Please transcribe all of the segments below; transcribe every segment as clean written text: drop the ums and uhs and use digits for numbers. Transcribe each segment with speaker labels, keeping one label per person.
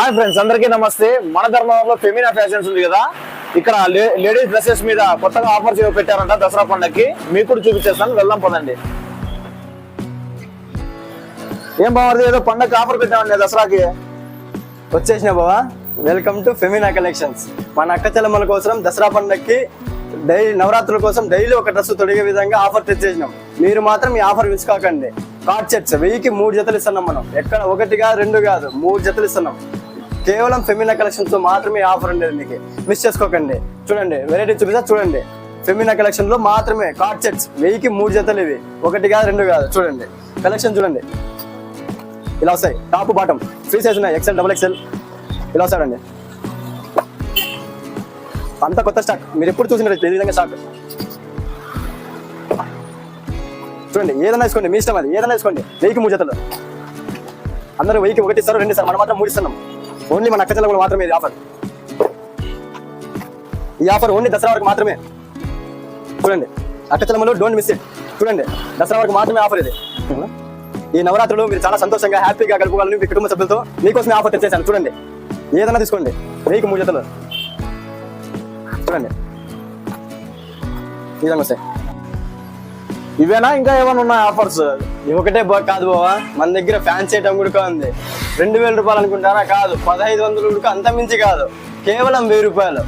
Speaker 1: Hi friends, అందరికీ నమస్తే. మన ధర్మంలో ఫెమినా ఫ్యాషన్స్ ఉంది కదా, ఇక్కడ లేడీస్ డ్రెస్సెస్ మీద కొత్తగా ఆఫర్స్ పెట్టారంట దసరా పండగకి. మీకు కూడా చూపించేస్తాను, వెళ్దాం పదండి. ఏం బాగుంది, ఏదో పండగకి ఆఫర్ పెట్టామండి దసరాకి.
Speaker 2: వచ్చేసిన బావా, వెల్కమ్ టు ఫెమినా కలెక్షన్స్. మన అక్క చెల్లెమ్మల కోసం దసరా పండగకి డైలీ నవరాత్రుల కోసం డైలీ ఒక డ్రెస్ తొడిగే విధంగా ఆఫర్ తెచ్చేసినాం. మీరు మాత్రం ఈ ఆఫర్ మిస్ కాకండి. కార్డ్ సెట్స్ 1000కి 3 జతలు ఇస్తున్నాం. మనం ఎక్కడ 1 కాదు 2 కాదు 3 జతలు ఇస్తున్నాం. కేవలం ఫెమినా కలెక్షన్స్ తో మాత్రమే ఆఫర్ ఉండేది, మీకు మిస్ చేసుకోకండి. చూడండి, వెరైటీ చూపిస్తా చూడండి. ఫెమినా కలెక్షన్ లో మాత్రమే కార్డ్ సెట్స్ 1000కి 3 జతలు. ఇవి 1 కాదు 2 కాదు. చూడండి కలెక్షన్ చూడండి, ఇలా వస్తాయి. టాప్ బాటమ్ ఫ్రీ సైజ్ ఉన్నాయి, XL XXL ఇలా వస్తాడండి. అంత కొత్త స్టాక్, మీరు ఎప్పుడు చూసినారు ఈ విధంగా స్టాక్. చూడండి, ఏదైనా వేసుకోండి, మీ ఇష్టం. అది ఏదైనా వేసుకోండి. 1000కి 3 జతలు. అందరూ 1000కి 1 ఇస్తారు, 2 ఇస్తారు, మనం మాత్రం 3 ఇస్తున్నాం. ఓన్లీ మన అక్క చెల్లెమ్మలు మాత్రమే ఇది ఆఫర్. ఈ ఆఫర్ ఓన్లీ దసరా వరకు మాత్రమే. చూడండి, అక్క చెల్లెమ్మలు డోంట్ మిస్ ఇట్. చూడండి, దసరా వరకు మాత్రమే ఆఫర్ ఇది. ఈ నవరాత్రులు మీరు చాలా సంతోషంగా హ్యాపీగా గడుపుకోవాలని మీ కుటుంబ సభ్యులతో మీకోసమే ఆఫర్ తెచ్చేసాను. చూడండి, ఏదైనా తీసుకోండి, 1000కి 3 జతలు. చూడండి, ఈ విధంగా వస్తాయి.
Speaker 1: ఇవేనా ఇంకా ఏమైనా ఉన్నాయి ఆఫర్స్?
Speaker 2: ఇది ఒకటే కాదు బావా, మన దగ్గర ఫ్యాన్సీ ఐటమ్ కూడా ఉంది. 2000 రూపాయలు అనుకుంటారా? కాదు, 1500 కూడా అంత మించి కాదు, కేవలం 1000 రూపాయలు.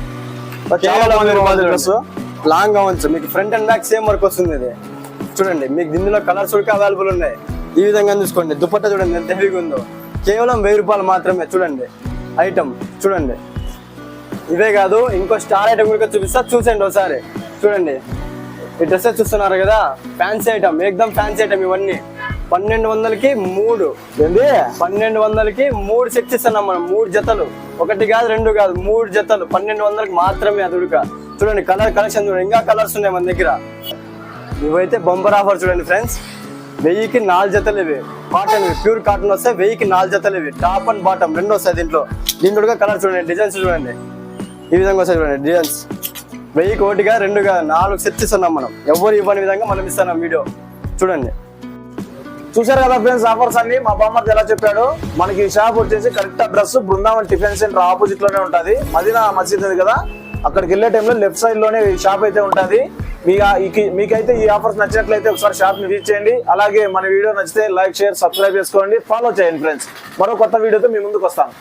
Speaker 2: కేవలం 1000 రూపాయలు డ్రెస్. లాంగ్ అవ్వచ్చు, మీకు front and back same work వస్తుంది. ఇది చూడండి, మీకు దీనిలో కలర్స్ కూడా అవైలబుల్ ఉన్నాయి. ఈ విధంగా చూసుకోండి. దుపట్టా చూడండి ఎంత హెవీగా ఉందో. కేవలం 1000 రూపాయలు మాత్రమే. చూడండి ఐటమ్ చూడండి. ఇవే కాదు, ఇంకో స్టార్ ఐటమ్ కూడా చూపిస్తా, చూసండి ఒకసారి. చూడండి, ఈ డ్రెస్సెస్ చూస్తున్నారు కదా, ఫ్యాన్సీ ఐటమ్, ఏకదమ్ ఫ్యాన్సీ ఐటమ్. ఇవన్నీ 1200కి 3.
Speaker 1: ఏంది
Speaker 2: 1200కి 3 సెట్స్ ఇస్తున్నాం మనం. 3 జతలు, 1 కాదు 2 కాదు 3 జతలు 1200కి మాత్రమే. అది ఉడక చూడండి, కలర్ కలెక్షన్ చూడండి, ఇంకా కలర్స్ ఉన్నాయి మన దగ్గర. ఇవైతే బంపర్ ఆఫర్ చూడండి ఫ్రెండ్స్. 1000కి 4 జతలు. ఇవి కాటన్, ప్యూర్ కాటన్ వస్తాయి. 1000కి 4 జతలు. ఇవి టాప్ అండ్ బాటమ్ 2 వస్తాయి. దీంట్లో కలర్ చూడండి, డిజైన్స్ చూడండి, ఈ విధంగా వస్తాయి. చూడండి డిజైన్స్. 1000కి 1 కాదు 2 కాదు 4 సెట్స్ ఇస్తున్నాం మనం. ఎవరు ఇవ్వని విధంగా మనం ఇస్తున్నాం. వీడియో చూడండి.
Speaker 1: చూసారు కదా ఫ్రెండ్స్, ఆఫర్స్ అన్ని మా బామ్మర్ది ఎలా చెప్పాడు. మనకి ఈ షాప్ వచ్చేసి correct address Brindavan tiffin centre opposite లోనే ఉంటది. మదీనా మసీద్ ఉంది కదా, అక్కడికి వెళ్ళే టైంలో లెఫ్ట్ సైడ్ లోనే ఈ షాప్ అయితే ఉంటది. మీకైతే ఈ ఆఫర్స్ నచ్చినట్లయితే ఒకసారి షాప్ ని విజిట్ చేయండి. అలాగే మన వీడియో నచ్చితే లైక్, షేర్, సబ్స్క్రైబ్ చేసుకోండి, ఫాలో చేయండి ఫ్రెండ్స్. మరో కొత్త వీడియోతో మీ ముందుకు వస్తాను.